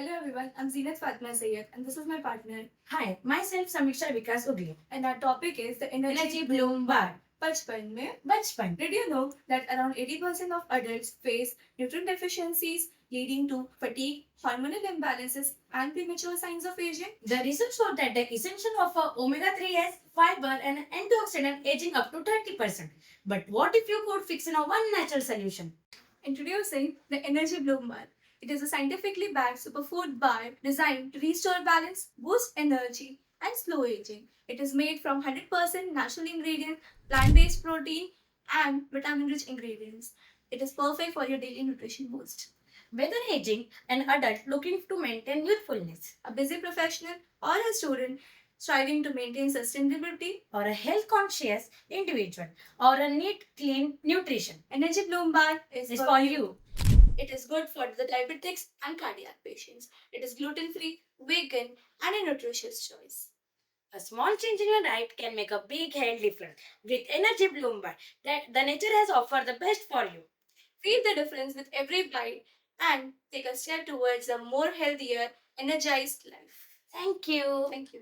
Hello everyone, I'm Zeenat Fatima and this is my partner. Hi, myself Shamiksha Ugale. And our topic is the EnergyBloom Bar. Bachpan mein. Bachpan. Did you know that around 80% of adults face nutrient deficiencies leading to fatigue, hormonal imbalances, and premature signs of aging? The research showed that the essential of omega-3s, fiber, and antioxidant aging up to 30%. But what if you could fix in a one natural solution? Introducing the EnergyBloom Bar. It is a scientifically backed superfood bar designed to restore balance, boost energy, and slow aging. It is made from 100% natural ingredients, plant-based protein, and vitamin-rich ingredients. It is perfect for your daily nutrition boost. Whether aging, an adult looking to maintain youthfulness, a busy professional, or a student striving to maintain sustainability, or a health-conscious individual, or a neat, clean nutrition, EnergyBloom Bar is for you. It is good for the diabetics and cardiac patients. It is gluten-free, vegan, and a nutritious choice. A small change in your diet can make a big health difference. With EnergyBloom Bar, the nature has offered the best for you. Feel the difference with every bite and take a step towards a more healthier, energized life. Thank you. Thank you.